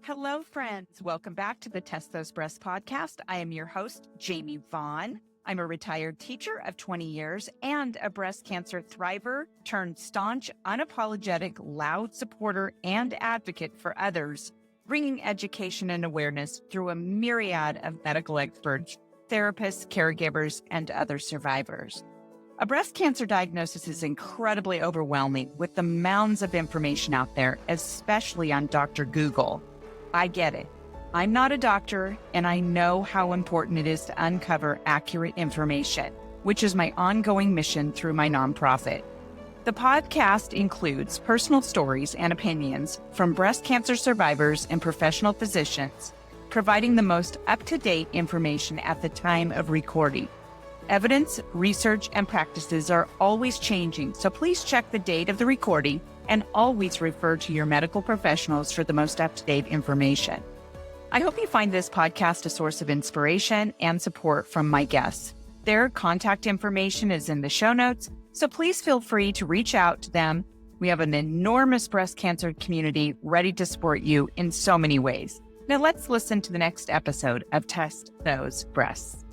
Hello, friends. Welcome back to the Test Those Breasts podcast. I am your host, Jamie Vaughn. I'm a retired teacher of 20 years and a breast cancer thriver turned staunch, unapologetic, loud supporter and advocate for others, bringing education and awareness through a myriad of medical experts, therapists, caregivers, and other survivors. A breast cancer diagnosis is incredibly overwhelming with the mounds of information out there, especially on Dr. Google. I get it. I'm not a doctor, and I know how important it is to uncover accurate information, which is my ongoing mission through my nonprofit. The podcast includes personal stories and opinions from breast cancer survivors and professional physicians, providing the most up-to-date information at the time of recording. Evidence, research, and practices are always changing, so please check the date of the recording and always refer to your medical professionals for the most up-to-date information. I hope you find this podcast a source of inspiration and support from my guests. Their contact information is in the show notes, so please feel free to reach out to them. We have an enormous breast cancer community ready to support you in so many ways. Now let's listen to the next episode of Test Those Breasts.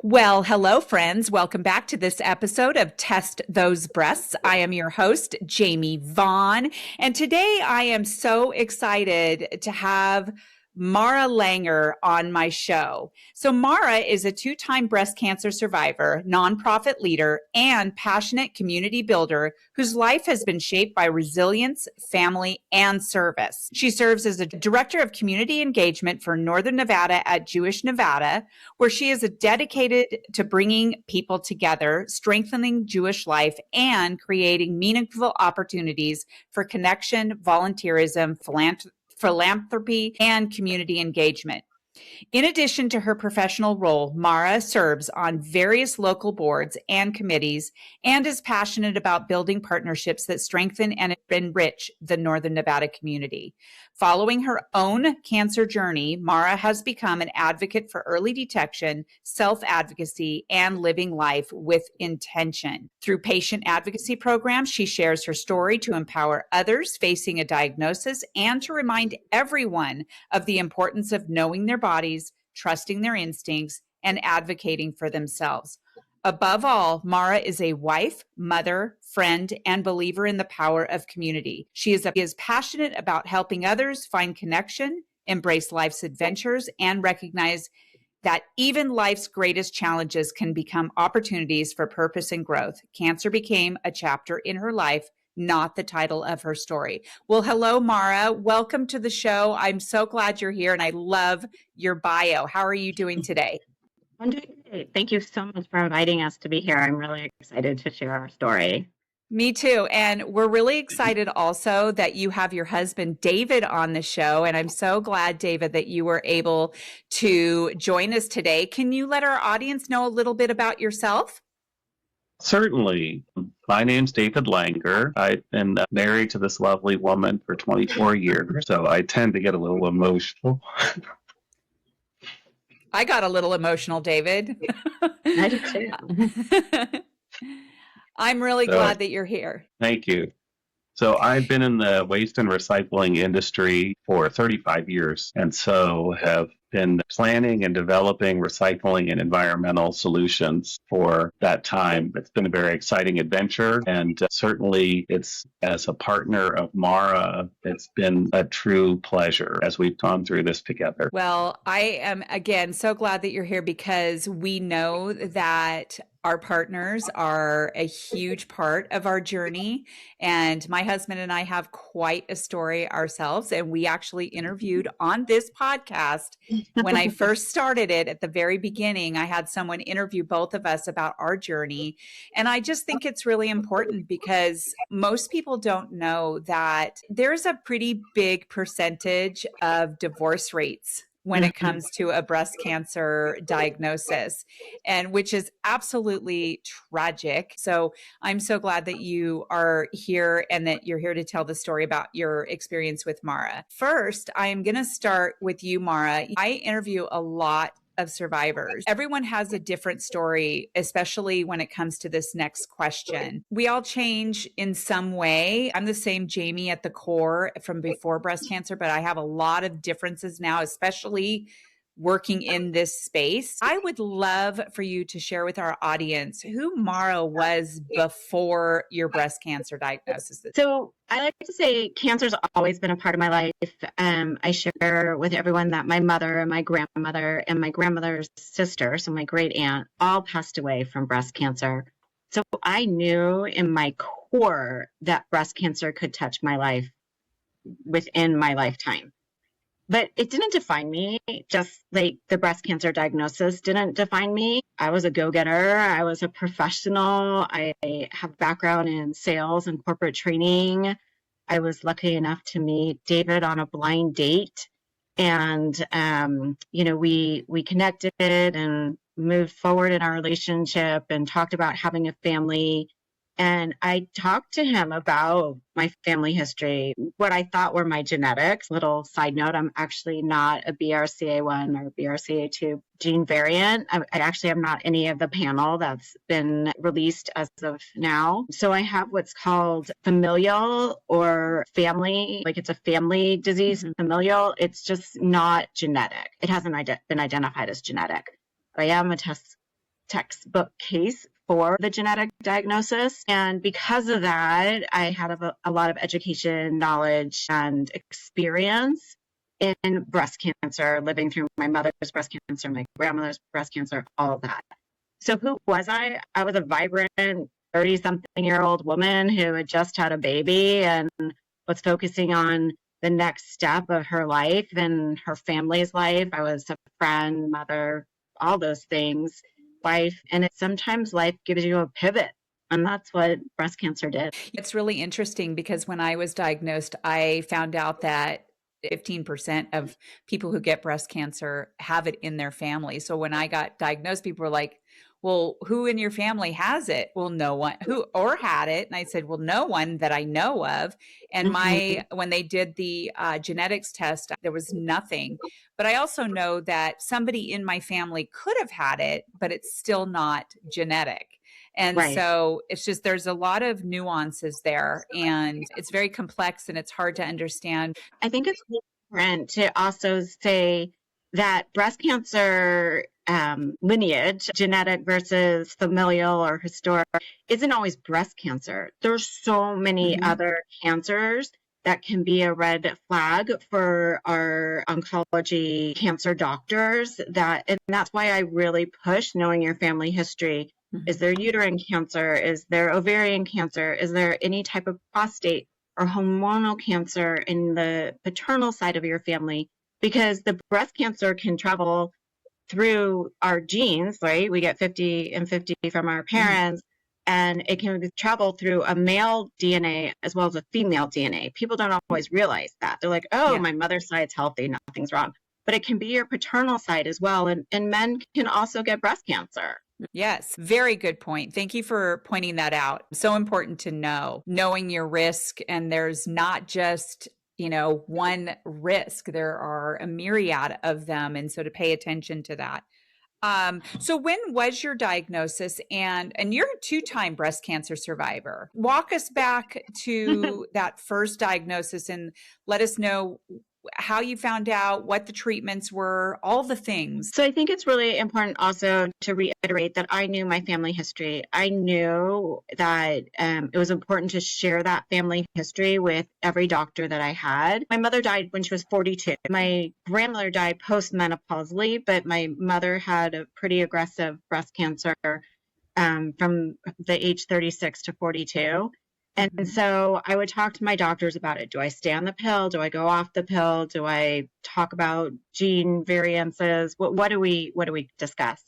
Well, hello, friends. Welcome back to this episode of Test Those Breasts. I am your host, Jamie Vaughn, and today I am so excited to have Mara Langer on my show. So Mara is a two-time breast cancer survivor, nonprofit leader, and passionate community builder whose life has been shaped by resilience, family, and service. She serves as a director of community engagement for Northern Nevada at Jewish Nevada, where she is dedicated to bringing people together, strengthening Jewish life, and creating meaningful opportunities for connection, volunteerism, philanthropy, and community engagement. In addition to her professional role, Mara serves on various local boards and committees and is passionate about building partnerships that strengthen and enrich the Northern Nevada community. Following her own cancer journey, Mara has become an advocate for early detection, self-advocacy, and living life with intention. Through patient advocacy programs, she shares her story to empower others facing a diagnosis and to remind everyone of the importance of knowing their bodies, trusting their instincts, and advocating for themselves. Above all, Mara is a wife, mother, friend, and believer in the power of community. She is passionate about helping others find connection, embrace life's adventures, and recognize that even life's greatest challenges can become opportunities for purpose and growth. Cancer became a chapter in her life, not the title of her story. Well, hello, Mara. Welcome to the show. I'm so glad you're here, and I love your bio. How are you doing today? I'm doing great. Thank you so much for inviting us to be here. I'm really excited to share our story. Me too. And we're really excited also that you have your husband, David, on the show. And I'm so glad, David, that you were able to join us today. Can you let our audience know a little bit about yourself? Certainly. My name's David Langer. I've been married to this lovely woman for 24 years, so I tend to get a little emotional. I got a little emotional, David. I do too. I'm really glad that you're here. Thank you. So I've been in the waste and recycling industry for 35 years, and so have been planning and developing recycling and environmental solutions for that time. It's been a very exciting adventure, and certainly it's, as a partner of Mara, it's been a true pleasure as we've gone through this together. Well, I am, again, so glad that you're here because we know that our partners are a huge part of our journey. And my husband and I have quite a story ourselves. And we actually interviewed on this podcast when I first started it at the very beginning. I had someone interview both of us about our journey. And I just think it's really important because most people don't know that there's a pretty big percentage of divorce rates when it comes to a breast cancer diagnosis, and which is absolutely tragic. So I'm so glad that you are here and that you're here to tell the story about your experience with Mara. First, I am going to start with you, Mara. I interview a lot of survivors. Everyone has a different story, especially when it comes to this next question. We all change in some way. I'm the same Jamie at the core from before breast cancer, but I have a lot of differences now, especially working in this space. I would love for you to share with our audience who Mara was before your breast cancer diagnosis. So I like to say cancer's always been a part of my life. I share with everyone that my mother and my grandmother and my grandmother's sister, so my great aunt, all passed away from breast cancer. So I knew in my core that breast cancer could touch my life within my lifetime. But it didn't define me, just like the breast cancer diagnosis didn't define me. I was a go-getter. I was a professional. I have a background in sales and corporate training. I was lucky enough to meet David on a blind date. And, we connected and moved forward in our relationship and talked about having a family. And I talked to him about my family history, what I thought were my genetics. Little side note, I'm actually not a BRCA1 or BRCA2 gene variant. I actually am not any of the panel that's been released as of now. So I have what's called familial or family, like it's a family disease, familial. It's just not genetic. It hasn't been identified as genetic. I am a textbook case for the genetic diagnosis. And because of that, I had a lot of education, knowledge, and experience in breast cancer, living through my mother's breast cancer, my grandmother's breast cancer, all of that. So who was I? I was a vibrant 30-something-year-old woman who had just had a baby and was focusing on the next step of her life and her family's life. I was a friend, mother, all those things. Life, and sometimes life gives you a pivot, and that's what breast cancer did. It's really interesting because when I was diagnosed, I found out that 15% of people who get breast cancer have it in their family. So when I got diagnosed, people were like, well, who in your family has it? Well, no one who or had it. And I said, well, no one that I know of. And when they did the genetics test, there was nothing. But I also know that somebody in my family could have had it, but it's still not genetic. And so it's just, there's a lot of nuances there, and it's very complex and it's hard to understand. I think it's important to also say that breast cancer lineage, genetic versus familial or historic, isn't always breast cancer. There's so many other cancers that can be a red flag for our oncology cancer doctors. And that's why I really push knowing your family history. Is there uterine cancer? Is there ovarian cancer? Is there any type of prostate or hormonal cancer in the paternal side of your family? Because the breast cancer can travel through our genes, right? We get 50 and 50 from our parents, and it can travel through a male DNA as well as a female DNA. People don't always realize that. They're like, oh, my mother's side's healthy, nothing's wrong. But it can be your paternal side as well. And men can also get breast cancer. Yes, very good point. Thank you for pointing that out. So important to know, knowing your risk. And there's not just, one risk. There are a myriad of them. And so to pay attention to that. So when was your diagnosis? And you're a 2-time breast cancer survivor. Walk us back to that first diagnosis and let us know how you found out, what the treatments were, all the things. So I think it's really important also to reiterate that I knew my family history. I knew that it was important to share that family history with every doctor that I had. My mother died when she was 42. My grandmother died postmenopausally, but my mother had a pretty aggressive breast cancer from the age 36 to 42. And so I would talk to my doctors about it. Do I stay on the pill? Do I go off the pill? Do I talk about gene variances? What do we discuss?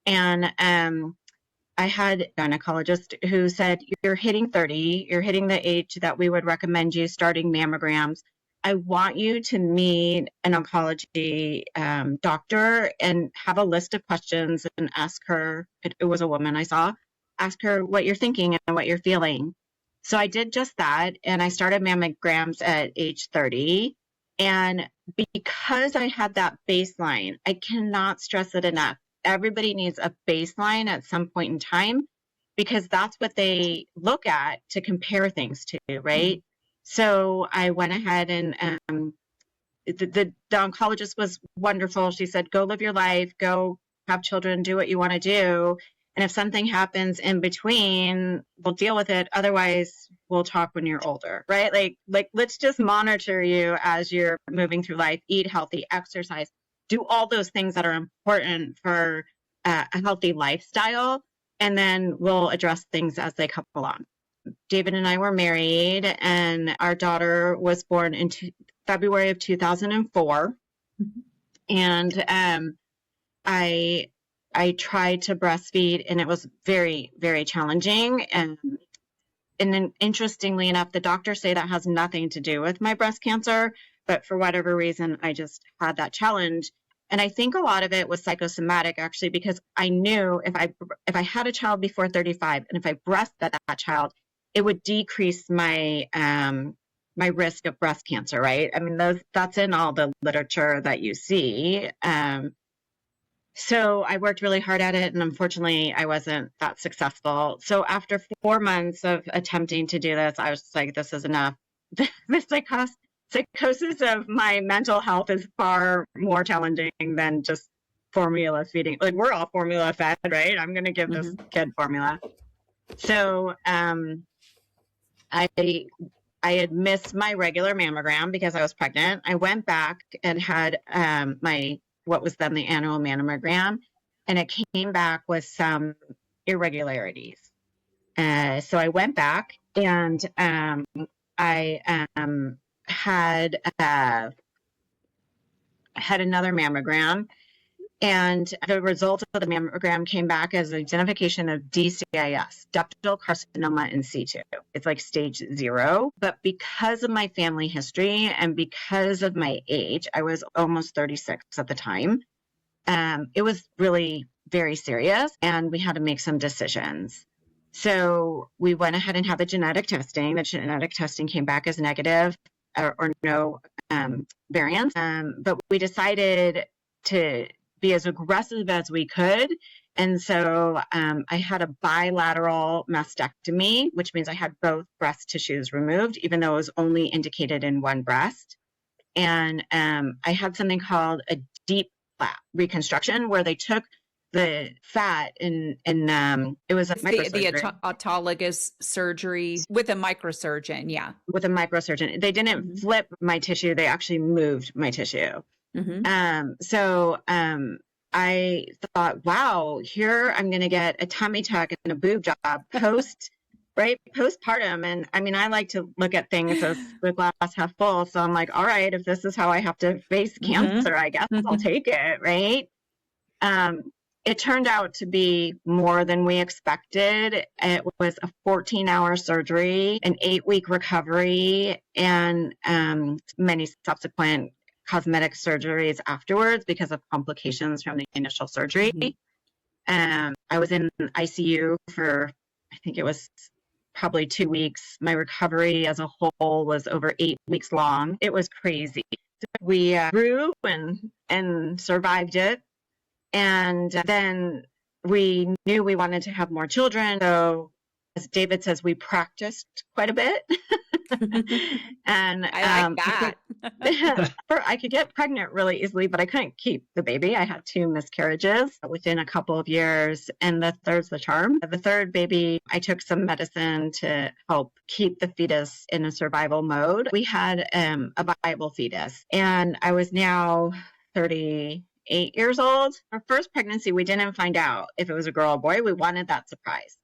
And I had a gynecologist who said, you're hitting 30, you're hitting the age that we would recommend you starting mammograms. I want you to meet an oncology doctor and have a list of questions and ask her, it was a woman I saw, ask her what you're thinking and what you're feeling. So I did just that, and I started mammograms at age 30, And because I had that baseline, I cannot stress it enough. Everybody needs a baseline at some point in time, because that's what they look at to compare things to, right? Mm-hmm. So I went ahead and the oncologist was wonderful. She said, go live your life, go have children, do what you want to do. And if something happens in between, we'll deal with it. Otherwise, we'll talk when you're older, right? Like let's just monitor you as you're moving through life, eat healthy, exercise, do all those things that are important for a healthy lifestyle. And then we'll address things as they come along. David and I were married, and our daughter was born in February of 2004. Mm-hmm. And I tried to breastfeed, and it was very, very challenging. And then interestingly enough, the doctors say that has nothing to do with my breast cancer, but for whatever reason, I just had that challenge. And I think a lot of it was psychosomatic, actually, because I knew if I had a child before 35, and if I breastfed that child, it would decrease my my risk of breast cancer, right? I mean, that's in all the literature that you see. So I worked really hard at it, and unfortunately, I wasn't that successful. So after 4 months of attempting to do this, I was like, this is enough. The psychosis of my mental health is far more challenging than just formula feeding. Like, we're all formula fed, right? I'm going to give this kid formula. So I had missed my regular mammogram because I was pregnant. I went back and had what was then the annual mammogram, and it came back with some irregularities. So I went back, and I had another mammogram, and the result of the mammogram came back as identification of DCIS, ductal carcinoma in situ. It's like stage 0. But because of my family history and because of my age, I was almost 36 at the time, it was really very serious, and we had to make some decisions. So we went ahead and had the genetic testing. The genetic testing came back as negative or no variants. But we decided to be as aggressive as we could. And so I had a bilateral mastectomy, which means I had both breast tissues removed, even though it was only indicated in one breast. And I had something called a deep flap reconstruction, where they took the fat and it was a microsurgery. The autologous surgery with a microsurgeon, yeah. With a microsurgeon. They didn't flip my tissue, they actually moved my tissue. So I thought, wow, here I'm going to get a tummy tuck and a boob job postpartum. And I mean, I like to look at things as the glass half full. So I'm like, all right, if this is how I have to face cancer, I guess I'll take it, right? It turned out to be more than we expected. It was a 14-hour surgery, an 8-week recovery, and many subsequent cosmetic surgeries afterwards because of complications from the initial surgery. I was in ICU for, I think it was probably 2 weeks. My recovery as a whole was over 8 weeks long. It was crazy. We grew and survived it. And then we knew we wanted to have more children. So as David says, we practiced quite a bit. And I like that. I could get pregnant really easily, but I couldn't keep the baby. I had 2 miscarriages within a couple of years, and the third's the charm. The third baby, I took some medicine to help keep the fetus in a survival mode. We had a viable fetus, and I was now 38 years old. Our first pregnancy, we didn't find out if it was a girl or boy. We wanted that surprise.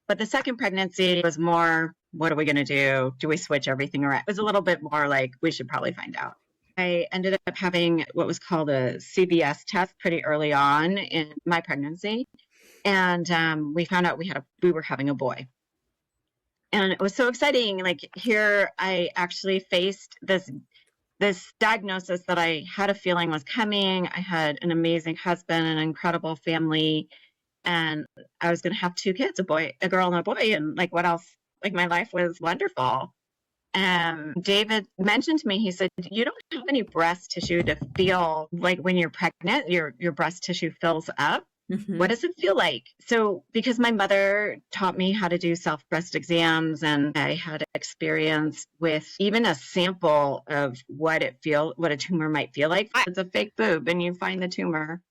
But the second pregnancy was more, what are we going to do? Do we switch everything around? It was a little bit more like, we should probably find out. I ended up having what was called a CVS test pretty early on in my pregnancy. And we found out we were having a boy. And it was so exciting. Like, here I actually faced this diagnosis that I had a feeling was coming. I had an amazing husband, an incredible family, and I was going to have 2 kids, a girl and a boy. And like, what else? Like, my life was wonderful. David mentioned to me, he said, you don't have any breast tissue to feel like when you're pregnant, your breast tissue fills up. Mm-hmm. What does it feel like? So because my mother taught me how to do self-breast exams, and I had experience with even a sample of what a tumor might feel like. It's a fake boob and you find the tumor.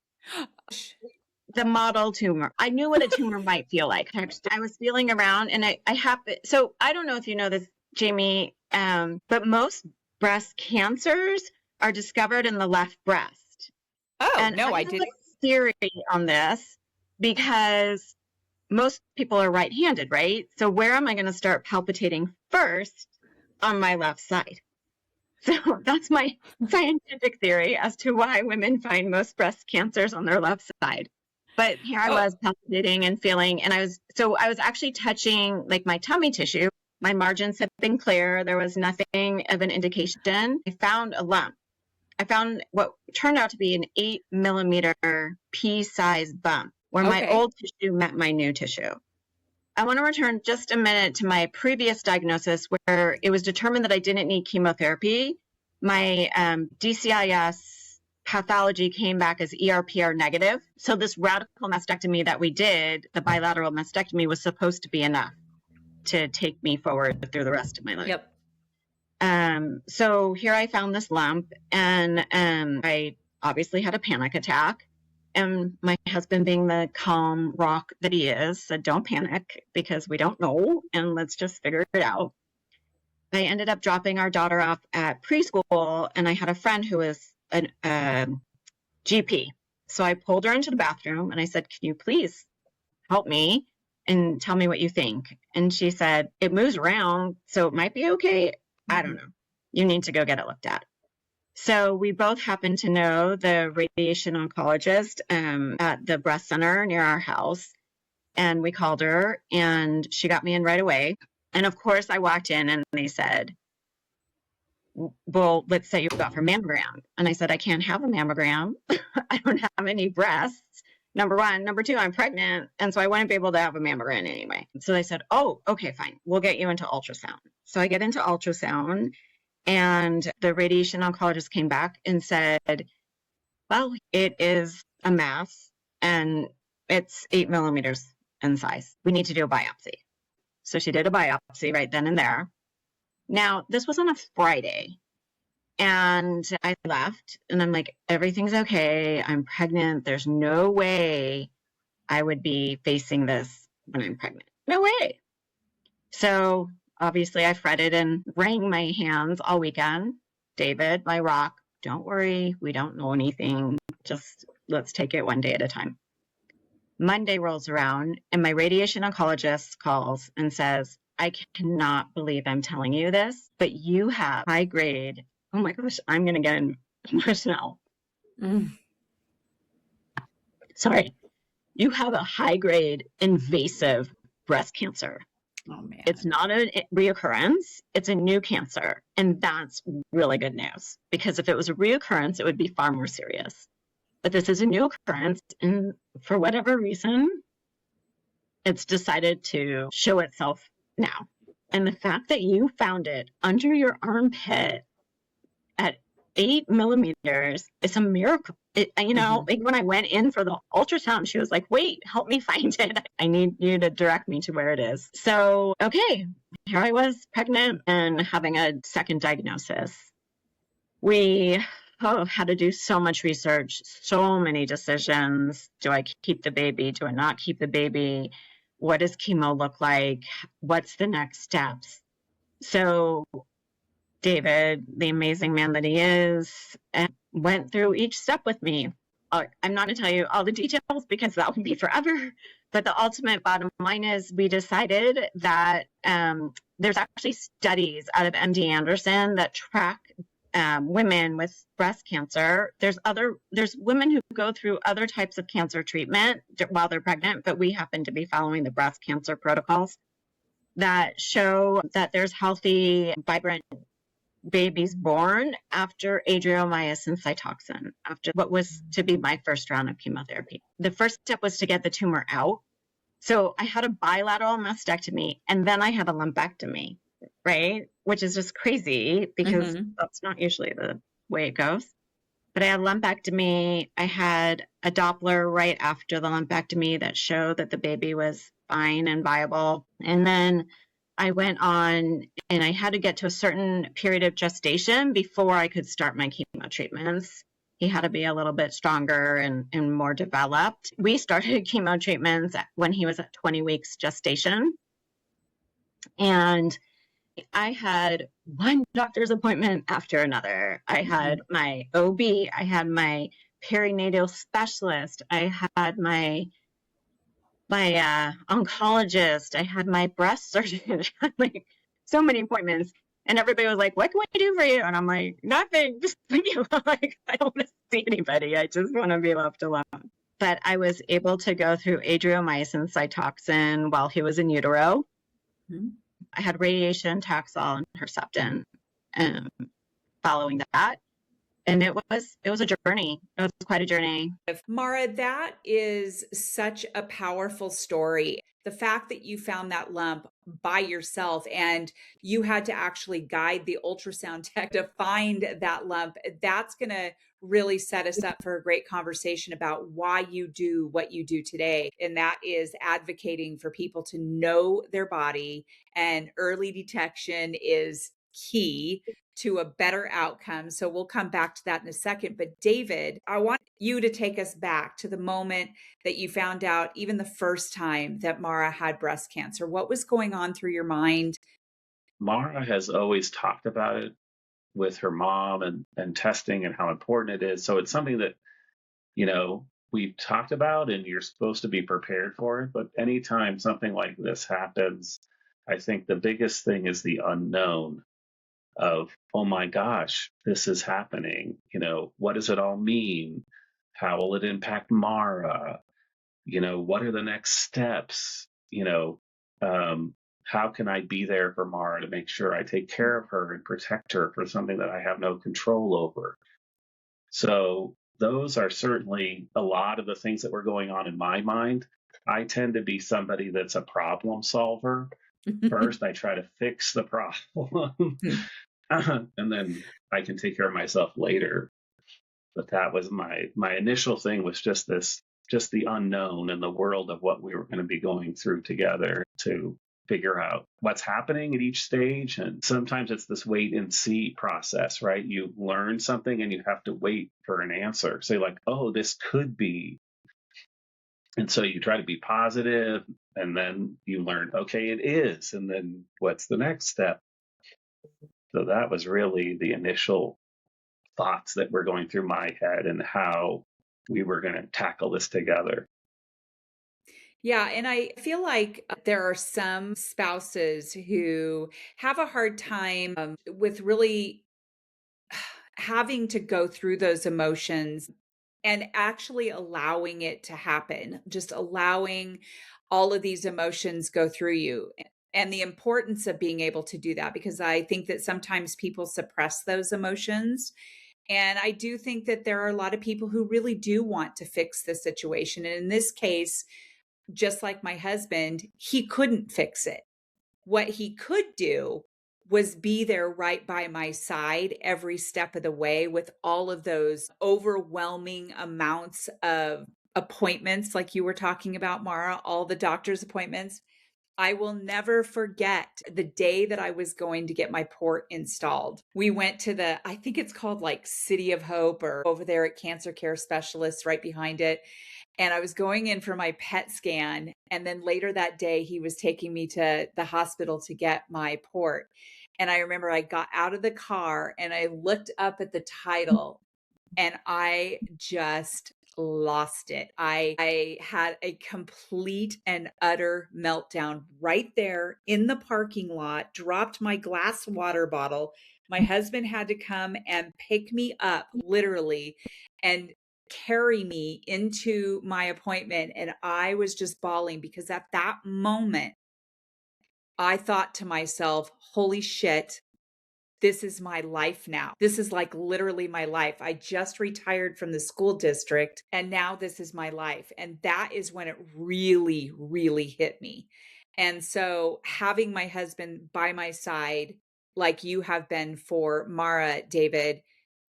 The model tumor. I knew what a tumor might feel like. I was feeling around and I happened. So I don't know if you know this, Jamie, but most breast cancers are discovered in the left breast. Oh, and no, I have didn't. a theory on this because most people are right-handed, right? So where am I going to start palpitating first? On my left side. So that's my scientific theory as to why women find most breast cancers on their left side. But here I was palpitating and feeling, and I was actually touching like my tummy tissue. My margins had been clear. There was nothing of an indication. I found a lump. I found what turned out to be an 8 millimeter pea-sized bump where my old tissue met my new tissue. I want to return just a minute to my previous diagnosis where it was determined that I didn't need chemotherapy. My DCIS pathology came back as ERPR negative. So this radical mastectomy that we did, the bilateral mastectomy, was supposed to be enough to take me forward through the rest of my life. Yep. So here I found this lump, and I obviously had a panic attack. And my husband, being the calm rock that he is, said, don't panic because we don't know, and let's just figure it out. I ended up dropping our daughter off at preschool, and I had a friend who was a GP. So I pulled her into the bathroom, and I said, can you please help me and tell me what you think? And she said, it moves around, so it might be okay. I don't know. You need to go get it looked at. So we both happen to know the radiation oncologist at the breast center near our house. And we called her and she got me in right away. And of course I walked in and they said, well, let's set you up for mammogram. And I said, I can't have a mammogram. I don't have any breasts. Number one. Number two, I'm pregnant. And so I wouldn't be able to have a mammogram anyway. So they said, oh, okay, fine. We'll get you into ultrasound. So I get into ultrasound. And the radiation oncologist came back and said, well, it is a mass and it's 8 millimeters in size. We need to do a biopsy. So she did a biopsy right then and there. Now, this was on a Friday. And I left and I'm like, everything's okay. I'm pregnant. There's no way I would be facing this when I'm pregnant. No way. So obviously, I fretted and wrung my hands all weekend. David, my rock, don't worry. We don't know anything. Just let's take it one day at a time. Monday rolls around and my radiation oncologist calls and says, I cannot believe I'm telling you this, but you have high grade. Oh my gosh, I'm going to get emotional. Sorry. You have a high grade invasive breast cancer. Oh, man. It's not a reoccurrence. It's a new cancer. And that's really good news because if it was a reoccurrence, it would be far more serious. But this is a new occurrence. And for whatever reason, it's decided to show itself now. And the fact that you found it under your armpit at 8 millimeters is a miracle. Like when I went in for the ultrasound, she was like, wait, help me find it. I need you to direct me to where it is. So, okay, here I was pregnant and having a second diagnosis. We had to do so much research, so many decisions. Do I keep the baby? Do I not keep the baby? What does chemo look like? What's the next steps? So David, the amazing man that he is, went through each step with me. I'm not going to tell you all the details because that would be forever. But the ultimate bottom line is we decided that there's actually studies out of MD Anderson that track women with breast cancer. There's women who go through other types of cancer treatment while they're pregnant, but we happen to be following the breast cancer protocols that show that there's healthy, vibrant babies born after adriamycin cytoxin, after what was to be my first round of chemotherapy. The first step was to get the tumor out. So I had a bilateral mastectomy and then I had a lumpectomy, right? Which is just crazy because Mhm. that's not usually the way it goes. But I had a lumpectomy. I had a Doppler right after the lumpectomy that showed that the baby was fine and viable. And then I went on and I had to get to a certain period of gestation before I could start my chemo treatments. He had to be a little bit stronger and more developed. We started chemo treatments when he was at 20 weeks gestation. And I had one doctor's appointment after another. I had my OB, I had my perinatal specialist, I had my oncologist, I had my breast surgeon, like so many appointments. And everybody was like, "What can we do for you?" And I'm like, "Nothing, just you." Like, I don't want to see anybody. I just want to be left alone. But I was able to go through adriamycin cytoxin while he was in utero. Mhm. I had radiation, Taxol, and Herceptin um, following that. And it was a journey. It was quite a journey. Mara, that is such a powerful story. The fact that you found that lump by yourself and you had to actually guide the ultrasound tech to find that lump, that's going to really set us up for a great conversation about why you do what you do today. And that is advocating for people to know their body, and early detection is key to a better outcome. So we'll come back to that in a second. But David, I want you to take us back to the moment that you found out, even the first time that Mara had breast cancer. What was going on through your mind? Mara has always talked about it with her mom and testing and how important it is. So it's something that, we've talked about and you're supposed to be prepared for it. But anytime something like this happens, I think the biggest thing is the unknown of, oh my gosh, this is happening. What does it all mean? How will it impact Mara? What are the next steps? How can I be there for Mara to make sure I take care of her and protect her for something that I have no control over? So those are certainly a lot of the things that were going on in my mind. I tend to be somebody that's a problem solver. First, I try to fix the problem, and then I can take care of myself later. But that was my initial thing, was just the unknown and the world of what we were going to be going through together to figure out what's happening at each stage. And sometimes it's this wait and see process, right? You learn something and you have to wait for an answer. Say like, oh, this could be. And so you try to be positive, and then you learn, okay, it is. And then what's the next step? So that was really the initial thoughts that were going through my head and how we were going to tackle this together. Yeah, and I feel like there are some spouses who have a hard time with really having to go through those emotions and actually allowing it to happen, just allowing all of these emotions go through you. And the importance of being able to do that, because I think that sometimes people suppress those emotions. And I do think that there are a lot of people who really do want to fix the situation. And in this case, just like my husband, he couldn't fix it. What he could do was be there right by my side every step of the way with all of those overwhelming amounts of appointments, like you were talking about, Mara, all the doctor's appointments. I will never forget the day that I was going to get my port installed. We went to I think it's called like City of Hope, or over there at Cancer Care Specialists right behind it. And I was going in for my PET scan. And then later that day, he was taking me to the hospital to get my port. And I remember I got out of the car and I looked up at the title and I just lost it. I had a complete and utter meltdown right there in the parking lot, dropped my glass water bottle. My husband had to come and pick me up literally and carry me into my appointment. And I was just bawling because at that moment, I thought to myself, holy shit, this is my life now. This is like literally my life. I just retired from the school district and now this is my life. And that is when it really, really hit me. And so having my husband by my side, like you have been for Mara, David,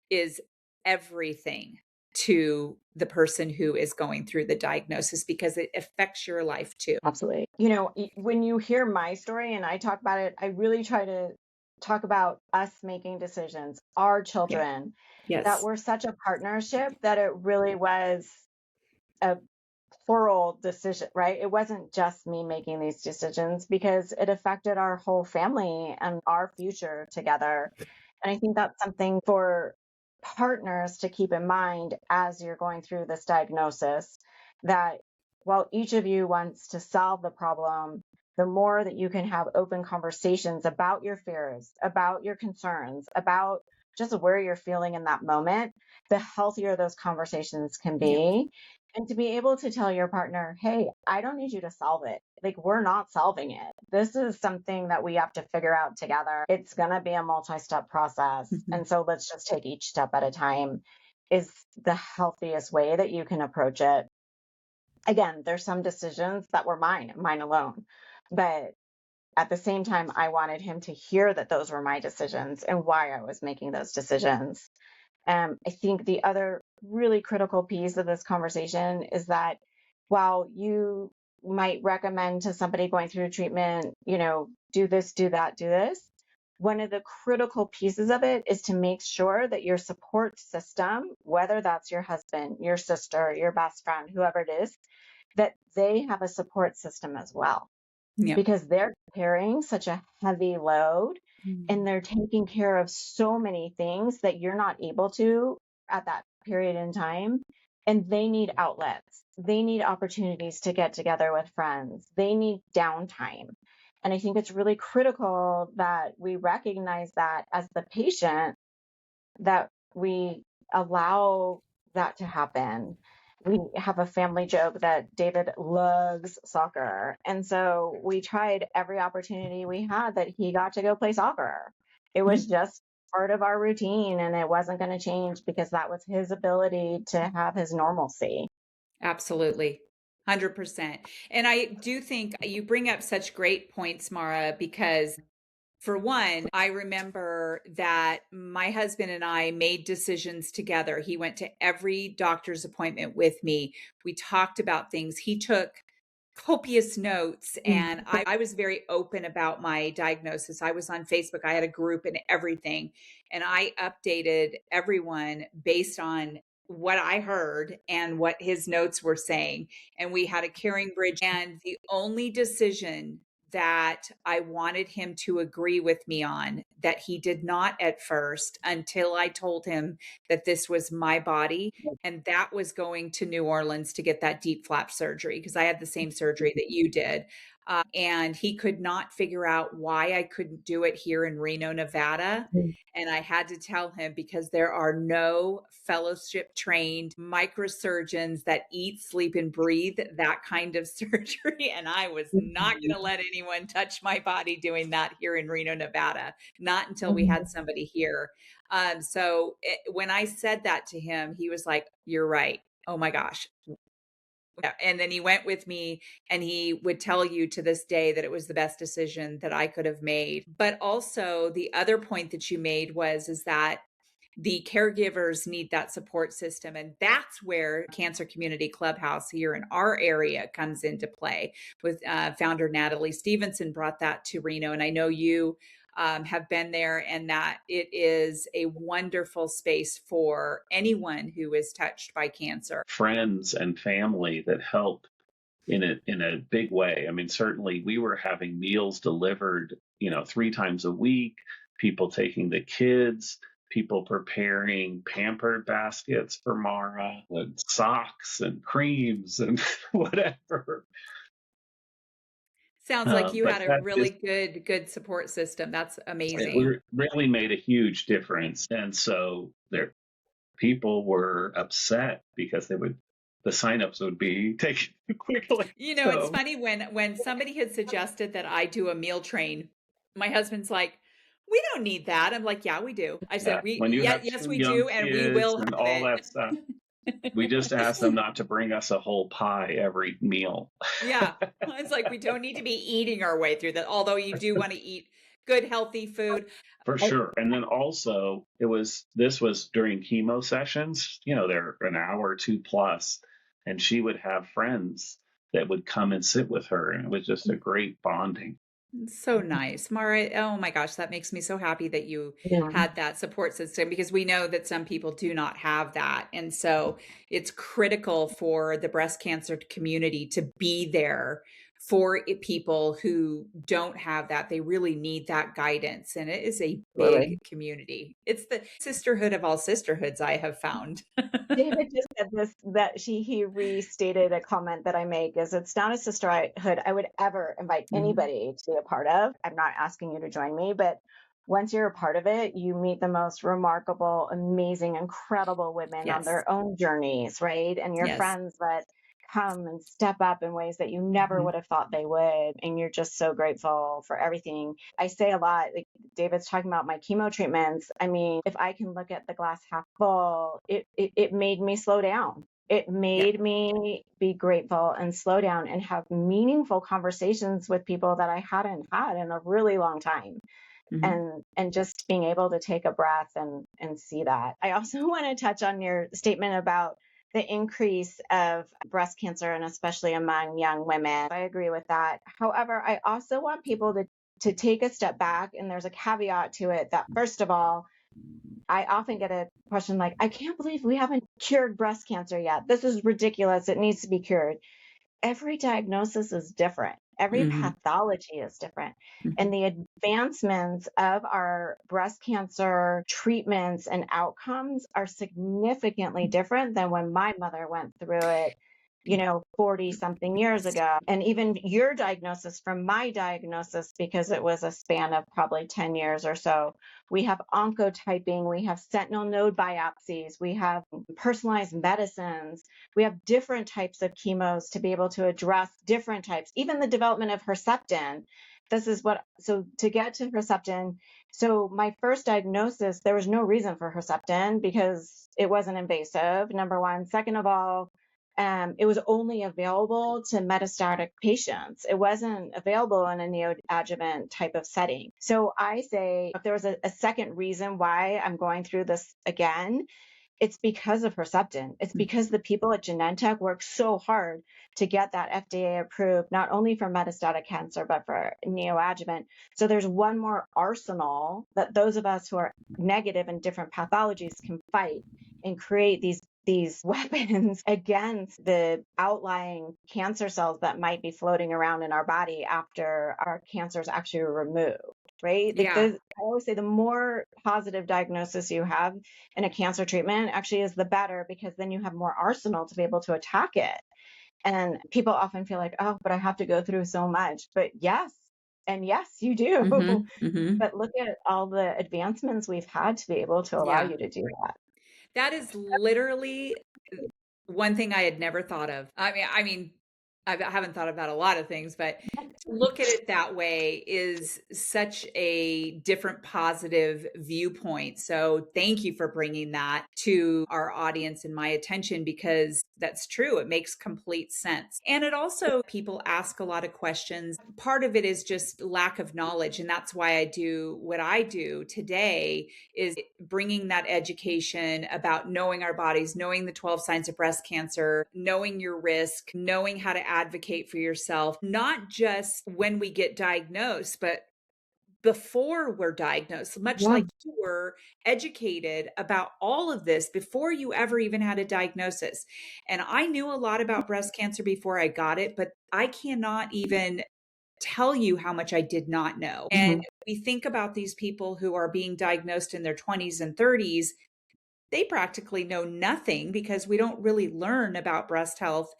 is everything to the person who is going through the diagnosis because it affects your life too. Absolutely. When you hear my story and I talk about it, I really try to talk about us making decisions, our Yeah. children, that Yes. we're such a partnership that it really was a plural decision, right? It wasn't just me making these decisions because it affected our whole family and our future together. And I think that's something for partners to keep in mind as you're going through this diagnosis, that while each of you wants to solve the problem, the more that you can have open conversations about your fears, about your concerns, about just where you're feeling in that moment, the healthier those conversations can Yeah. be. And to be able to tell your partner, hey, I don't need you to solve it. Like, we're not solving it. This is something that we have to figure out together. It's going to be a multi-step process. Mhm. And so let's just take each step at a time is the healthiest way that you can approach it. Again, there's some decisions that were mine alone. But at the same time, I wanted him to hear that those were my decisions and why I was making those decisions. I think the other really critical piece of this conversation is that while you might recommend to somebody going through treatment, do this, do that, do this, one of the critical pieces of it is to make sure that your support system, whether that's your husband, your sister, your best friend, whoever it is, that they have a support system as well, Yeah. because they're carrying such a heavy load and they're taking care of so many things that you're not able to at that period in time. And they need outlets. They need opportunities to get together with friends. They need downtime. And I think it's really critical that we recognize that as the patient, that we allow that to happen. We have a family joke that David loves soccer. And so we tried every opportunity we had that he got to go play soccer. It was just part of our routine and it wasn't going to change because that was his ability to have his normalcy. Absolutely. 100%. And I do think you bring up such great points, Mara, because for one, I remember that my husband and I made decisions together. He went to every doctor's appointment with me. We talked about things. He took copious notes, and I was very open about my diagnosis. I was on Facebook, I had a group and everything, and I updated everyone based on what I heard and what his notes were saying. And we had a caring bridge. And the only decision that I wanted him to agree with me on, that he did not at first until I told him that this was my body, and that was going to New Orleans to get that deep flap surgery because I had the same surgery that you did. And he could not figure out why I couldn't do it here in Reno, Nevada. And I had to tell him because there are no fellowship trained microsurgeons that eat, sleep, and breathe that kind of surgery. And I was not going to let anyone touch my body doing that here in Reno, Nevada, not until we had somebody here. When I said that to him, he was like, "You're right. Oh my gosh." And then he went with me, and he would tell you to this day that it was the best decision that I could have made. But also the other point that you made is that the caregivers need that support system. And that's where Cancer Community Clubhouse here in our area comes into play with founder Natalie Stevenson brought that to Reno. And I know you have been there, and that it is a wonderful space for anyone who is touched by cancer. Friends and family that help in a big way. I mean, certainly we were having meals delivered, 3 times a week, people taking the kids, people preparing pampered baskets for Mara, with socks and creams and whatever. Sounds like you But had a that really just good support system. That's it amazing. really made a huge difference. And so there, people were upset because the signups would be taken quickly. It's So funny when somebody had suggested that I do a meal train, my husband's like, "We don't need that." I'm like, "Yeah, we do." I yeah, said, "We when you yeah, have yes two we young do, and we kids will and have all it." that stuff. We just asked them not to bring us a whole pie every meal. Yeah. It's like we don't need to be eating our way through that, although you do want to eat good, healthy food. For sure. And then also this was during chemo sessions, they're an hour or two plus, and she would have friends that would come and sit with her. And it was just a great bonding. So nice. Mara, oh my gosh, that makes me so happy that you Yeah. had that support system, because we know that some people do not have that. And so it's critical for the breast cancer community to be there for people who don't have that. They really need that guidance. And it is a big community. It's the sisterhood of all sisterhoods, I have found. David just said this, that he restated a comment that I make, is it's not a sisterhood I would ever invite anybody to be a part of. I'm not asking you to join me, but once you're a part of it, you meet the most remarkable, amazing, incredible women on Yes. their own journeys, right? And your Yes. friends that come and step up in ways that you never would have thought they would. And you're just so grateful for everything. I say a lot, like David's talking about my chemo treatments. I mean, if I can look at the glass half full, it made me slow down. It made me be grateful and slow down and have meaningful conversations with people that I hadn't had in a really long time. And just being able to take a breath and see that. I also want to touch on your statement about the increase of breast cancer, and especially among young women. I agree with that. However, I also want people to take a step back, and there's a caveat to it that, first of all, I often get a question like, I can't believe we haven't cured breast cancer yet. This is ridiculous. It needs to be cured. Every diagnosis is different. Every pathology is different. And the advancements of our breast cancer treatments and outcomes are significantly different than when my mother went through it, 40 something years ago. And even your diagnosis from my diagnosis, because it was a span of probably 10 years or so, we have oncotyping, we have sentinel node biopsies, we have personalized medicines, we have different types of chemos to be able to address different types, even the development of Herceptin. So to get to Herceptin, so my first diagnosis, there was no reason for Herceptin because it wasn't invasive, number one. Second of all, it was only available to metastatic patients. It wasn't available in a neoadjuvant type of setting. So I say, if there was a second reason why I'm going through this again, it's because of Herceptin. It's because the people at Genentech worked so hard to get that FDA approved, not only for metastatic cancer, but for neoadjuvant. So there's one more arsenal that those of us who are negative in different pathologies can fight and create these weapons against the outlying cancer cells that might be floating around in our body after our cancer is actually removed. Right? I always say the more positive diagnosis you have in a cancer treatment actually is the better, because then you have more arsenal to be able to attack it. And people often feel like, oh, but I have to go through so much. But yes, you do. But look at all the advancements we've had to be able to allow you to do that. That is literally one thing I had never thought of. I mean, I haven't thought about a lot of things, but to look at it that way is such a different positive viewpoint. So thank you for bringing that to our audience and my attention, because that's true. It makes complete sense. And it also, people ask a lot of questions. Part of it is just lack of knowledge. And that's why I do what I do today, is bringing that education about knowing our bodies, knowing the 12 signs of breast cancer, knowing your risk, knowing how to advocate for yourself, not just when we get diagnosed, but before we're diagnosed, much like you were educated about all of this before you ever even had a diagnosis. And I knew a lot about breast cancer before I got it, but I cannot even tell you how much I did not know. And we think about these people who are being diagnosed in their 20s and 30s, they practically know nothing, because we don't really learn about breast health,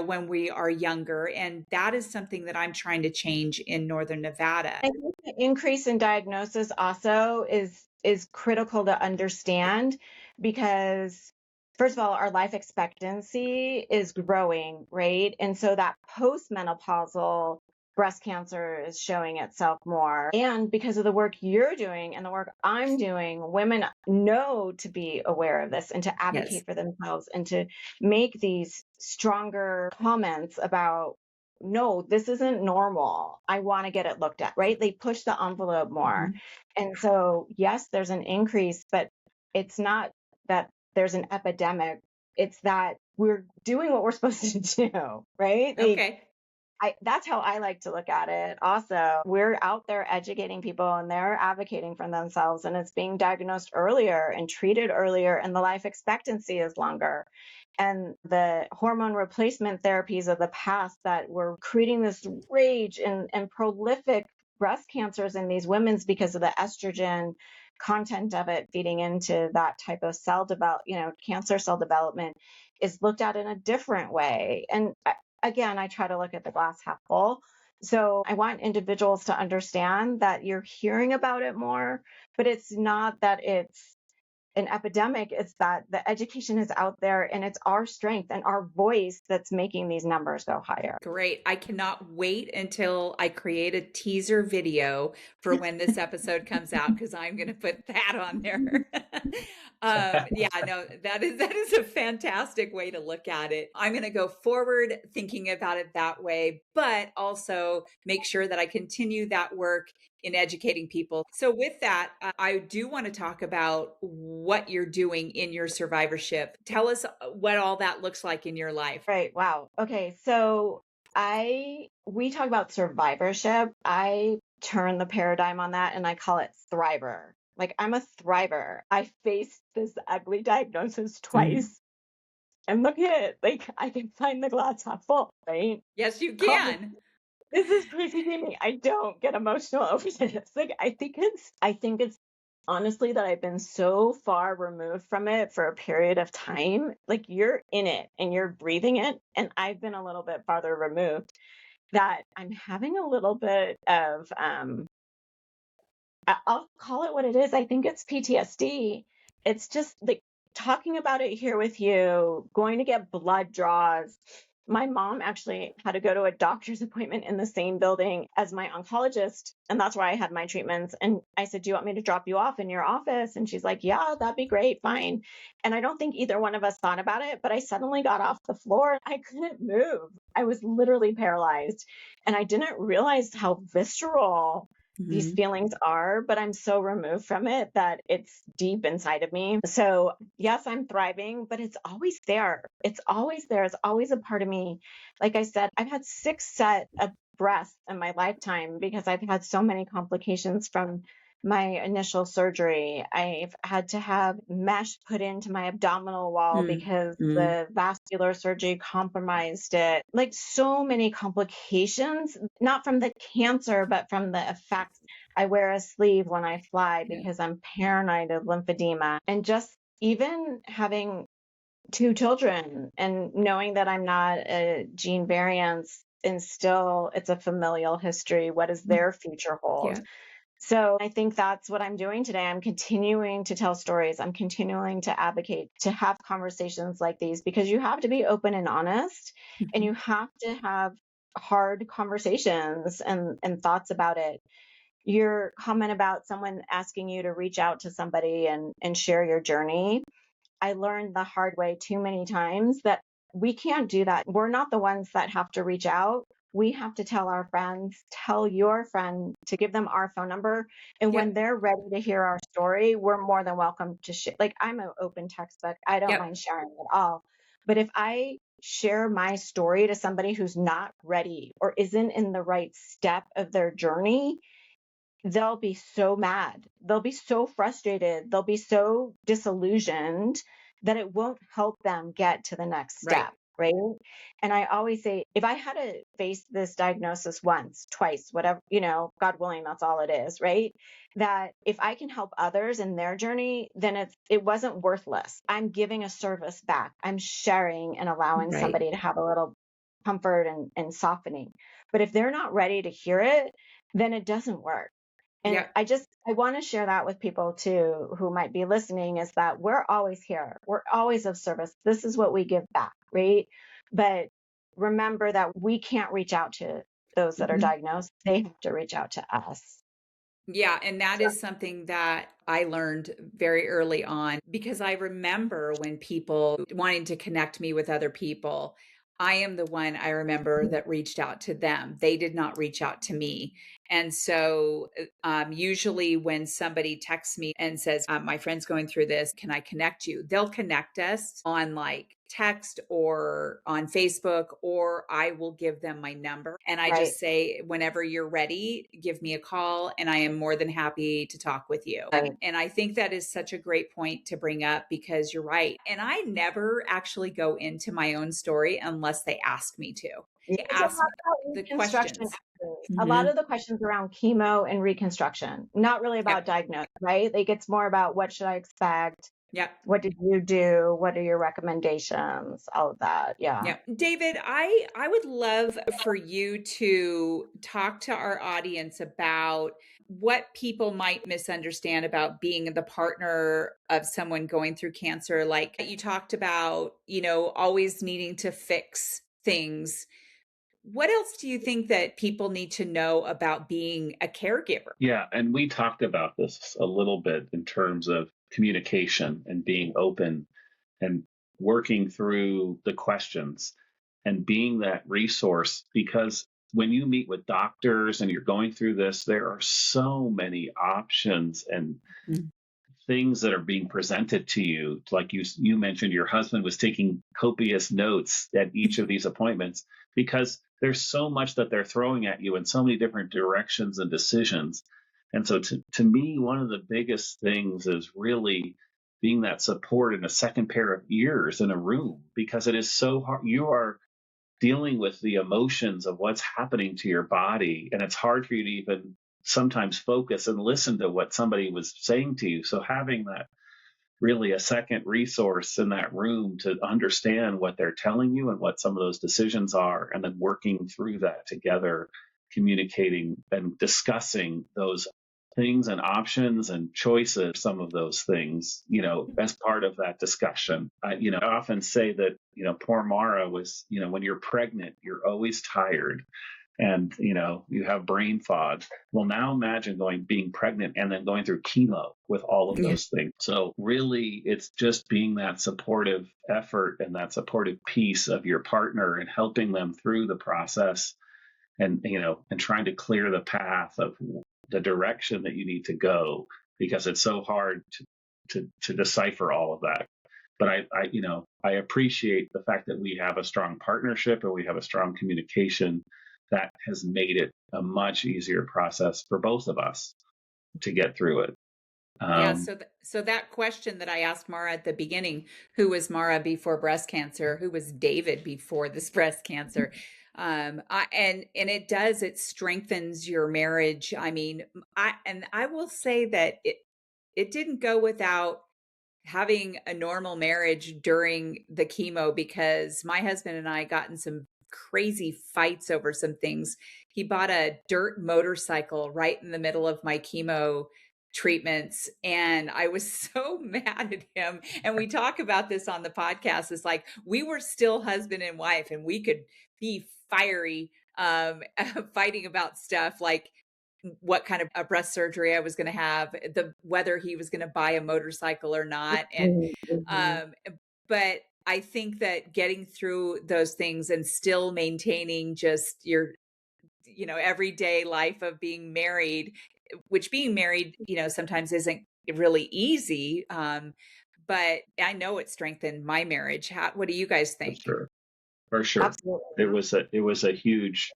when we are younger. And that is something that I'm trying to change in Northern Nevada. I think the increase in diagnosis also is critical to understand, because first of all, our life expectancy is growing, right? And so that postmenopausal breast cancer is showing itself more. And because of the work you're doing and the work I'm doing, women know to be aware of this and to advocate for themselves and to make these stronger comments about, no, this isn't normal. I want to get it looked at, right? They push the envelope more. And so, yes, there's an increase, but it's not that there's an epidemic. It's that we're doing what we're supposed to do, right? Okay. That's how I like to look at it. Also, we're out there educating people and they're advocating for themselves, and it's being diagnosed earlier and treated earlier, and the life expectancy is longer. And the hormone replacement therapies of the past that were creating this rage and prolific breast cancers in these women's because of the estrogen content of it feeding into that type of cancer cell development is looked at in a different way. And again, I try to look at the glass half full. So I want individuals to understand that you're hearing about it more, but it's not that it's an epidemic. It's that the education is out there and it's our strength and our voice that's making these numbers go higher. Great. I cannot wait until I create a teaser video for when this episode comes out, because I'm going to put that on there. Yeah, no, that is a fantastic way to look at it. I'm going to go forward thinking about it that way, but also make sure that I continue that work in educating people. So with that, I do want to talk about what you're doing in your survivorship. Tell us what all that looks like in your life. Right. Wow. Okay. So we talk about survivorship. I turn the paradigm on that and I call it thriver. Like, I'm a thriver. I faced this ugly diagnosis twice. And look at it. Like, I can find the glass half full, right? Yes, you can. This is crazy to me. I don't get emotional over this. Like, I think it's honestly that I've been so far removed from it for a period of time. Like, you're in it and you're breathing it. And I've been a little bit farther removed, that I'm having a little bit of, I'll call it what it is. I think it's PTSD. It's just like talking about it here with you, going to get blood draws. My mom actually had to go to a doctor's appointment in the same building as my oncologist. And that's where I had my treatments. And I said, do you want me to drop you off in your office? And she's like, yeah, that'd be great. Fine. And I don't think either one of us thought about it, but I suddenly got off the floor. I couldn't move. I was literally paralyzed. And I didn't realize how visceral these feelings are, but I'm so removed from it that it's deep inside of me. So yes, I'm thriving, but it's always there. It's always there. It's always a part of me. Like I said, I've had 6 sets of breasts in my lifetime because I've had so many complications from my initial surgery. I've had to have mesh put into my abdominal wall because the vascular surgery compromised it. Like, so many complications, not from the cancer, but from the effects. I wear a sleeve when I fly because I'm paranoid of lymphedema. And just even having 2 children and knowing that I'm not a gene variance, and still it's a familial history. What does their future hold? So I think that's what I'm doing today. I'm continuing to tell stories. I'm continuing to advocate, to have conversations like these, because you have to be open and honest, and you have to have hard conversations and thoughts about it. Your comment about someone asking you to reach out to somebody and share your journey, I learned the hard way too many times that we can't do that. We're not the ones that have to reach out. We have to tell our friends, tell your friend to give them our phone number. And when they're ready to hear our story, we're more than welcome to share. Like, I'm an open textbook. I don't mind sharing at all. But if I share my story to somebody who's not ready or isn't in the right step of their journey, they'll be so mad. They'll be so frustrated. They'll be so disillusioned that it won't help them get to the next step. Right. And I always say, if I had to face this diagnosis once, twice, whatever, God willing, that's all it is. Right. That if I can help others in their journey, then it wasn't worthless. I'm giving a service back. I'm sharing and allowing somebody to have a little comfort and softening. But if they're not ready to hear it, then it doesn't work. And I want to share that with people too, who might be listening, is that we're always here. We're always of service. This is what we give back, right? But remember that we can't reach out to those that are Mhm. diagnosed, they have to reach out to us. Yeah, and that is something that I learned very early on because I remember when people wanting to connect me with other people, I am the one I remember that reached out to them. They did not reach out to me. And so, usually when somebody texts me and says, my friend's going through this, can I connect you? They'll connect us on like text or on Facebook, or I will give them my number. And I Right. just say, whenever you're ready, give me a call and I am more than happy to talk with you. Right. And I think that is such a great point to bring up because you're right. And I never actually go into my own story unless they ask me to. They It's a lot ask about the reconstruction. questions. Actually. A lot of the questions around chemo and reconstruction, not really about Yep. diagnosis, right? Like it's more about what should I expect? Yep. What did you do? What are your recommendations? All of that. Yeah. Yeah. David, I would love for you to talk to our audience about what people might misunderstand about being the partner of someone going through cancer. Like you talked about, always needing to fix things. What else do you think that people need to know about being a caregiver? Yeah, and we talked about this a little bit in terms of communication and being open and working through the questions and being that resource, because when you meet with doctors and you're going through this, there are so many options and Mhm. things that are being presented to you. Like you mentioned, your husband was taking copious notes at each of these appointments because there's so much that they're throwing at you in so many different directions and decisions. And so to me, one of the biggest things is really being that support and a second pair of ears in a room, because it is so hard. You are dealing with the emotions of what's happening to your body, and it's hard for you to even sometimes focus and listen to what somebody was saying to you. So having that really a second resource in that room to understand what they're telling you and what some of those decisions are, and then working through that together, communicating and discussing those things and options and choices, some of those things, as part of that discussion. I often say that, poor Mara was, when you're pregnant, you're always tired and you have brain fog. Well, now imagine being pregnant and then going through chemo with all of Yeah. those things. So really it's just being that supportive effort and that supportive piece of your partner and helping them through the process, and and trying to clear the path of the direction that you need to go, because it's so hard to decipher all of that. But I appreciate the fact that we have a strong partnership and we have a strong communication that has made it a much easier process for both of us to get through it. Yeah, so that question that I asked Mara at the beginning, who was Mara before breast cancer? Who was David before this breast cancer? And it strengthens your marriage. I mean, I will say that it didn't go without having a normal marriage during the chemo, because my husband and I got in some crazy fights over some things. He bought a dirt motorcycle right in the middle of my chemo treatments, and I was so mad at him. And we talk about this on the podcast. It's like we were still husband and wife and we could be fiery, fighting about stuff like what kind of a breast surgery I was going to have, whether he was going to buy a motorcycle or not. And Mhm. but I think that getting through those things and still maintaining just your everyday life of being married, which being married sometimes isn't really easy, but I know it strengthened my marriage. What do you guys For think? sure. For sure. Absolutely. It was a huge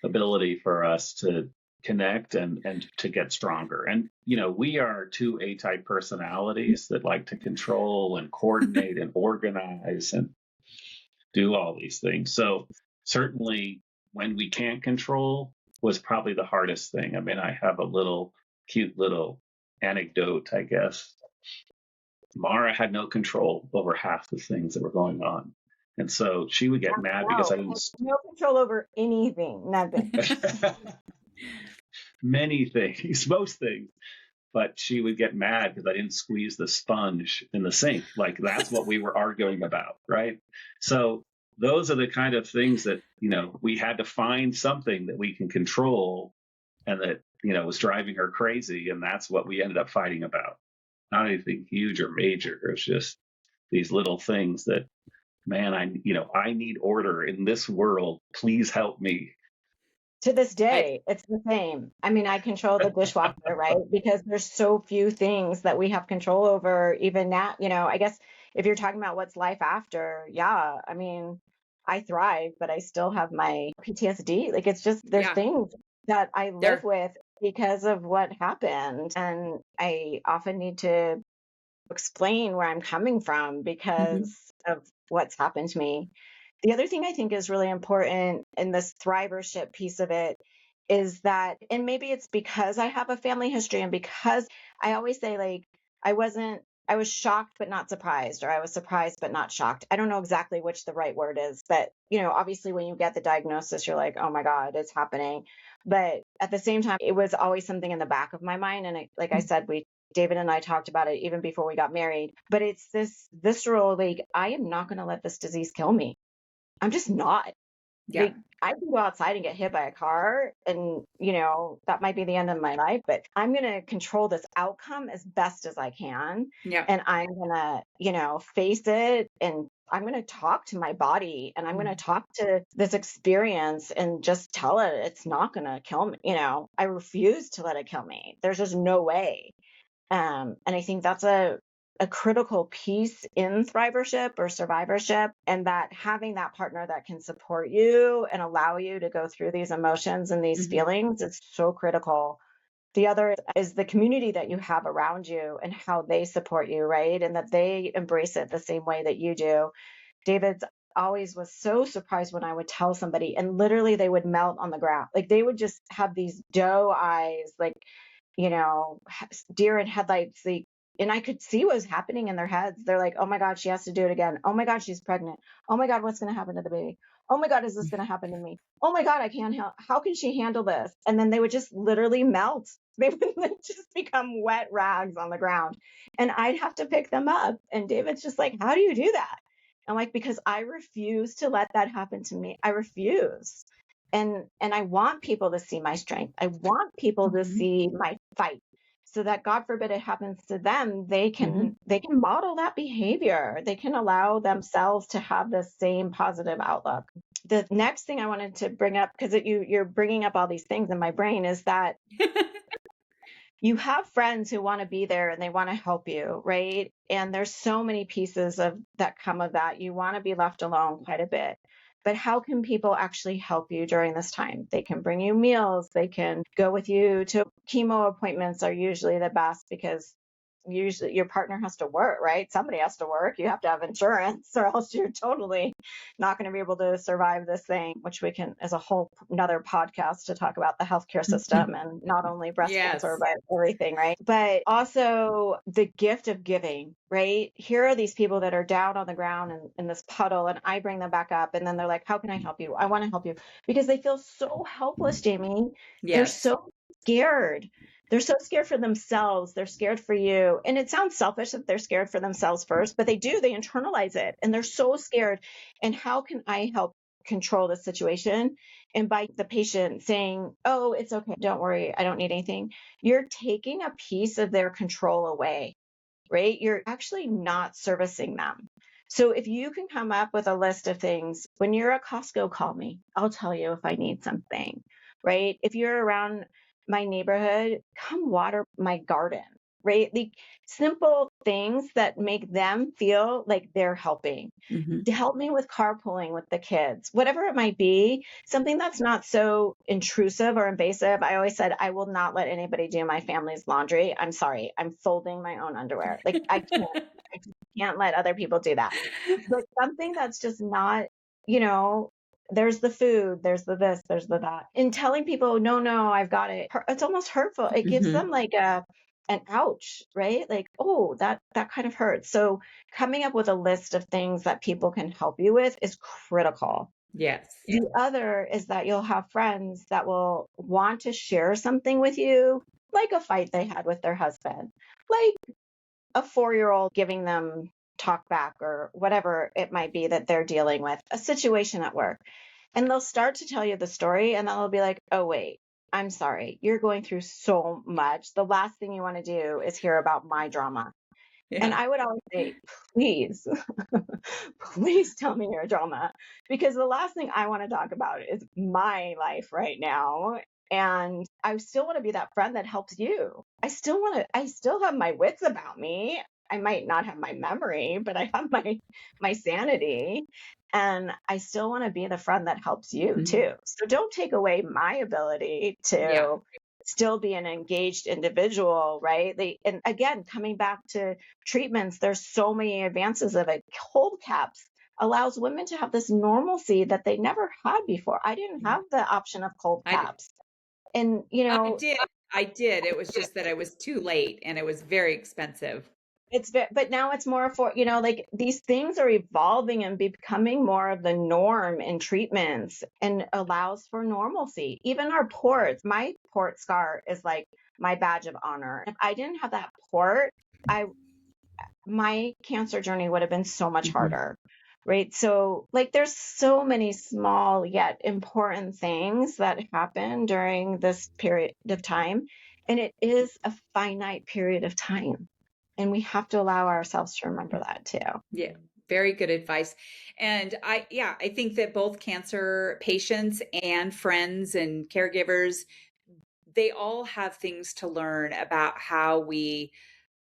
ability for us to connect and to get stronger. And we are two A-type personalities that like to control and coordinate and organize and do all these things. So certainly when we can't control was probably the hardest thing. I mean, I have a cute little anecdote, I guess. Mara had no control over half the things that were going on. And so she would get mad because I No, didn't. no control over anything, nothing. Many things, most things. But she would get mad because I didn't squeeze the sponge in the sink. Like that's what we were arguing about, right? So those are the kind of things that, we had to find something that we can control and that, was driving her crazy. And that's what we ended up fighting about. Not anything huge or major. It's just these little things that, man, I need order in this world. Please help me. To this day, it's the same. I mean, I control the dishwasher, right? Because there's so few things that we have control over even now. I guess if you're talking about what's life after, yeah, I mean, I thrive, but I still have my PTSD. Like, it's just, there's things that I live with because of what happened. And I often need to explain where I'm coming from because of what's happened to me. The other thing I think is really important in this thrivership piece of it is that, and maybe it's because I have a family history and because I always say, like, I was shocked but not surprised, or I was surprised but not shocked. I don't know exactly which the right word is, but obviously when you get the diagnosis, you're like, oh my God, it's happening. But at the same time, it was always something in the back of my mind. And like I said, David and I talked about it even before we got married, but it's this visceral, like, I am not going to let this disease kill me. I'm just not. Yeah. Like, I can go outside and get hit by a car and, that might be the end of my life, but I'm going to control this outcome as best as I can. Yeah. And I'm going to, face it, and I'm going to talk to my body, and I'm going to talk to this experience and just tell it it's not going to kill me. I refuse to let it kill me. There's just no way. And I think that's a critical piece in thrivership or survivorship, and that having that partner that can support you and allow you to go through these emotions and these feelings is so critical. The other is the community that you have around you and how they support you, right? And that they embrace it the same way that you do. David's always was so surprised when I would tell somebody, and literally they would melt on the ground. Like, they would just have these doe eyes, like, deer in headlights. And I could see what was happening in their heads. They're like, oh my God, she has to do it again. Oh my God, she's pregnant. Oh my God, what's going to happen to the baby? Oh my God, is this going to happen to me? Oh my God, I can't help. How can she handle this? And then they would just literally melt. They would just become wet rags on the ground. And I'd have to pick them up. And David's just like, how do you do that? I'm like, because I refuse to let that happen to me. I refuse. And I want people to see my strength. I want people to see my fight, so that God forbid it happens to them, they can model that behavior. They can allow themselves to have the same positive outlook. The next thing I wanted to bring up, because you're bringing up all these things in my brain, is that you have friends who want to be there and they want to help you, right? And there's so many pieces of that come of that. You want to be left alone quite a bit. But how can people actually help you during this time? They can bring you meals. They can go with you to chemo appointments, are usually the best, because usually your partner has to work, right? Somebody has to work. You have to have insurance, or else you're totally not going to be able to survive this thing, which we can, as a whole another podcast, to talk about the healthcare system and not only breast cancer, but everything, right? But also the gift of giving, right? Here are these people that are down on the ground in this puddle, and I bring them back up, and then they're like, how can I help you? I want to help you, because they feel so helpless, Jamie. They're so scared. They're so scared for themselves. They're scared for you. And it sounds selfish that they're scared for themselves first, but they do. They internalize it, and they're so scared. And how can I help control the situation? And by the patient saying, oh, it's okay, don't worry, I don't need anything, you're taking a piece of their control away, right? You're actually not servicing them. So if you can come up with a list of things, when you're at Costco, call me. I'll tell you if I need something, right? If you're around my neighborhood, come water my garden, right? Like, simple things that make them feel like they're helping. To help me with carpooling with the kids, whatever it might be, something that's not so intrusive or invasive. I always said, I will not let anybody do my family's laundry. I'm sorry. I'm folding my own underwear. Like, I can't let other people do that. But something that's just not, there's the food, there's the this, there's the that. In telling people, no, I've got it, it's almost hurtful. It gives them like an ouch, right? Like, oh, that kind of hurts. So coming up with a list of things that people can help you with is critical. Yes. The other is that you'll have friends that will want to share something with you, like a fight they had with their husband, like a 4-year-old giving them talk back or whatever it might be that they're dealing with, a situation at work. And they'll start to tell you the story and then they'll be like, oh, wait, I'm sorry. You're going through so much. The last thing you want to do is hear about my drama. And I would always say, please, please tell me your drama, because the last thing I want to talk about is my life right now. And I still want to be that friend that helps you. I still have my wits about me. I might not have my memory, but I have my sanity. And I still want to be the friend that helps you too. So don't take away my ability to still be an engaged individual, right? And again, coming back to treatments, there's so many advances of it. Cold caps allows women to have this normalcy that they never had before. I didn't have the option of cold caps. And, I did. It was just that I was too late and it was very expensive. But now it's more for, like these things are evolving and becoming more of the norm in treatments and allows for normalcy. Even our ports, my port scar is like my badge of honor. If I didn't have that port, my cancer journey would have been so much harder. Right. So like there's so many small yet important things that happen during this period of time. And it is a finite period of time. And we have to allow ourselves to remember that too. Yeah. Very good advice. And I think that both cancer patients and friends and caregivers, they all have things to learn about how we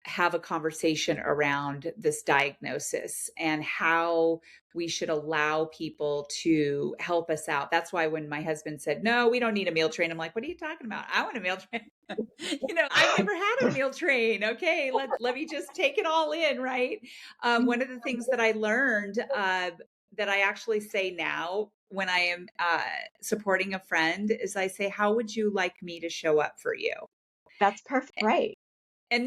have a conversation around this diagnosis and how we should allow people to help us out. That's why when my husband said, no, we don't need a meal train, I'm like, what are you talking about? I want a meal train. I've never had a meal train. Okay, let me just take it all in, right? One of the things that I learned that I actually say now when I am supporting a friend is I say, how would you like me to show up for you? That's perfect. Right. And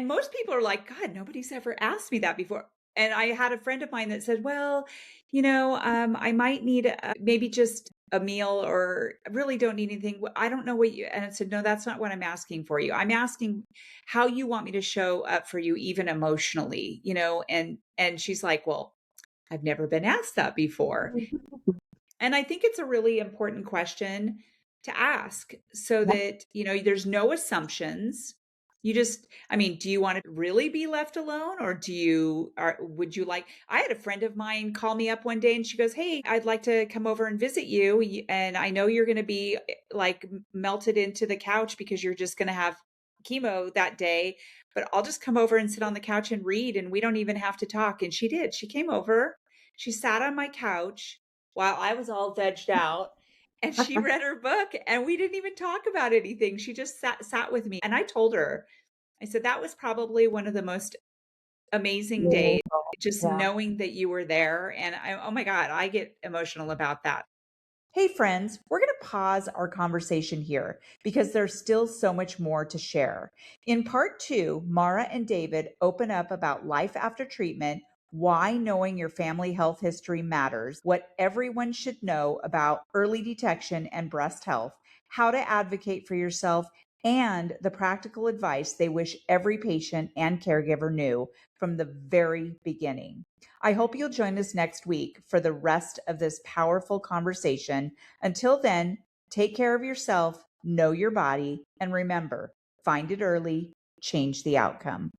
most people are like, God, nobody's ever asked me that before. And I had a friend of mine that said, well, I might need maybe just a meal, or I really don't need anything. I don't know and I said, no, that's not what I'm asking for you. I'm asking how you want me to show up for you, even emotionally, and she's like, well, I've never been asked that before. And I think it's a really important question to ask so that, there's no assumptions. Do you want to really be left alone, or would you like, I had a friend of mine call me up one day and she goes, hey, I'd like to come over and visit you. And I know you're going to be like melted into the couch because you're just going to have chemo that day, but I'll just come over and sit on the couch and read and we don't even have to talk. And she did. She came over, she sat on my couch while I was all vegged out. And she read her book and we didn't even talk about anything. She just sat with me. And I told her, I said, that was probably one of the most amazing days, just knowing that you were there. And oh my God, I get emotional about that. Hey friends, we're going to pause our conversation here because there's still so much more to share. In part 2, Mara and David open up about life after treatment, why knowing your family health history matters, what everyone should know about early detection and breast health, how to advocate for yourself, and the practical advice they wish every patient and caregiver knew from the very beginning. I hope you'll join us next week for the rest of this powerful conversation. Until then, take care of yourself, know your body, and remember, find it early, change the outcome.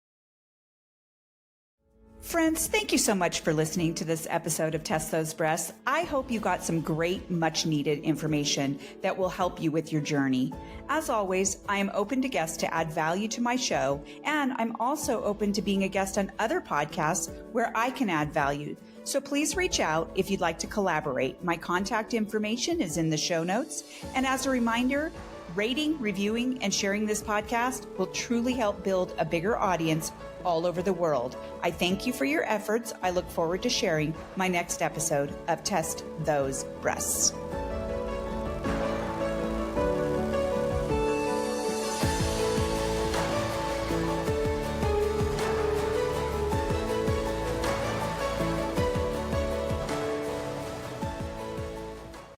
Friends, thank you so much for listening to this episode of Test Those Breasts. I hope you got some great, much needed information that will help you with your journey. As always, I am open to guests to add value to my show, and I'm also open to being a guest on other podcasts where I can add value. So please reach out if you'd like to collaborate. My contact information is in the show notes. And as a reminder, rating, reviewing, and sharing this podcast will truly help build a bigger audience all over the world. I thank you for your efforts. I look forward to sharing my next episode of Test Those Breasts.